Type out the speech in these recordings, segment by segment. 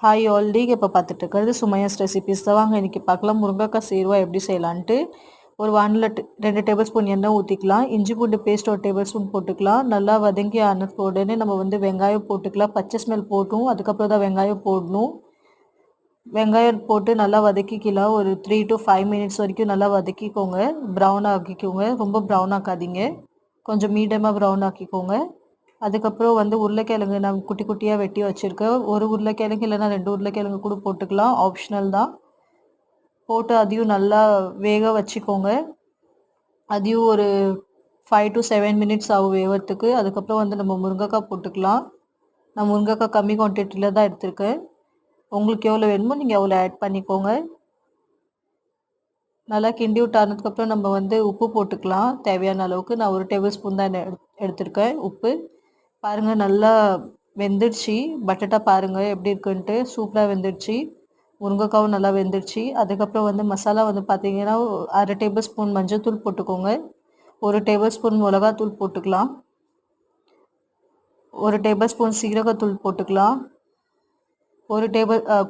Hi all, நீங்கள் இப்போ பார்த்துட்டு இருக்கிறது சுமையாஸ் ரெசிபீஸ் தான். வாங்க இன்றைக்கி பார்க்கலாம் முருங்கைக்காய் சேர்வா எப்படி செய்யலான்ட்டு. ஒரு வானில் 2 டேபிள் ஸ்பூன் எண்ணெய் ஊற்றிக்கலாம். இஞ்சி பூண்டு பேஸ்ட் 1 டேபிள் ஸ்பூன் போட்டுக்கலாம். நல்லா வதங்கி ஆனதுக்கு உடனே நம்ம வெங்காயம் போட்டுக்கலாம். பச்சை ஸ்மெல் போட்டும் அதுக்கப்புறம் தான் வெங்காயம் போடணும். வெங்காயம் போட்டு நல்லா வதக்கிக்கலாம். ஒரு 3 to 5 மினிட்ஸ் வரைக்கும் நல்லா வதக்கிக்கோங்க. ப்ரௌன் ஆக்கிக்கோங்க. ரொம்ப ப்ரௌன் ஆக்காதீங்க, கொஞ்சம் மீடியமாக ப்ரௌன் ஆக்கிக்கோங்க. அதுக்கப்புறம் உருளைக்கிழங்கு நான் குட்டி குட்டியாக வெட்டி வச்சுருக்கேன். ஒரு உருளைக்கிழங்கு இல்லைனா 2 உருளைக்கிழங்கு கூட போட்டுக்கலாம், ஆப்ஷனல் தான். போட்டு அதையும் நல்லா வேக வச்சுக்கோங்க. அதையும் ஒரு 5 to 7 மினிட்ஸ் ஆகும் வேகிறதுக்கு. அதுக்கப்புறம் நம்ம முருங்கைக்காய் போட்டுக்கலாம். நான் முருங்கைக்காய் கம்மி குவான்டிட்டியில் தான் எடுத்திருக்கேன். உங்களுக்கு எவ்வளோ வேணுமோ நீங்கள் அவ்வளோ ஆட் பண்ணிக்கோங்க. நல்லா கிண்டி விட்டு ஆனதுக்கப்புறம் நம்ம உப்பு போட்டுக்கலாம் தேவையான அளவுக்கு. நான் 1 டேபிள் ஸ்பூன் தான் எடுத்திருக்கேன் உப்பு. பாருங்கள் நல்லா வெந்துடுச்சு. பட்டாட்டா பாருங்கள் எப்படி இருக்குன்ட்டு, சூப்பராக வெந்துடுச்சு. முருங்கைக்காவும் நல்லா வெந்துடுச்சு. அதுக்கப்புறம் மசாலா பார்த்தீங்கன்னா 1/2 டேபிள் ஸ்பூன் மஞ்சள் தூள் போட்டுக்கோங்க. 1 டேபிள் ஸ்பூன் மிளகாத்தூள் போட்டுக்கலாம். 1 டேபிள் ஸ்பூன் சீரகத்தூள் போட்டுக்கலாம்.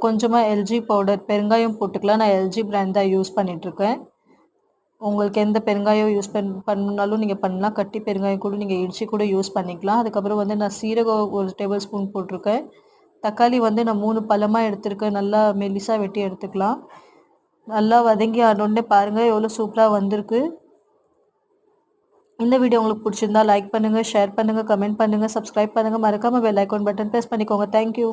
கொஞ்சமாக எல்ஜி பவுடர் பெருங்காயம் போட்டுக்கலாம். நான் எல்ஜி பிராண்ட் தான் யூஸ் பண்ணிகிட்ருக்கேன். உங்களுக்கு எந்த பெருங்காயம் யூஸ் பண்ணாலும் நீங்கள் பண்ணலாம். கட்டி பெருங்காயம் கூட நீங்கள் இடித்து கூட யூஸ் பண்ணிக்கலாம். அதுக்கப்புறம் நான் சீரகம் 1 டேபிள் ஸ்பூன் போட்டிருக்கேன். தக்காளி நான் 3 பழமாக எடுத்திருக்கேன். நல்லா மெல்லிசாக வெட்டி எடுத்துக்கலாம். நல்லா வதங்கி ஆனோடனே பாருங்கள் எவ்வளோ சூப்பராக வந்திருக்கு. இந்த வீடியோ உங்களுக்கு பிடிச்சிருந்தா லைக் பண்ணுங்கள், ஷேர் பண்ணுங்கள், கமெண்ட் பண்ணுங்கள், சப்ஸ்கிரைப் பண்ணுங்கள். மறக்காமல் பெல் ஐக்கான் பட்டன் ப்ரெஸ் பண்ணிக்கோங்க. தேங்க்யூ.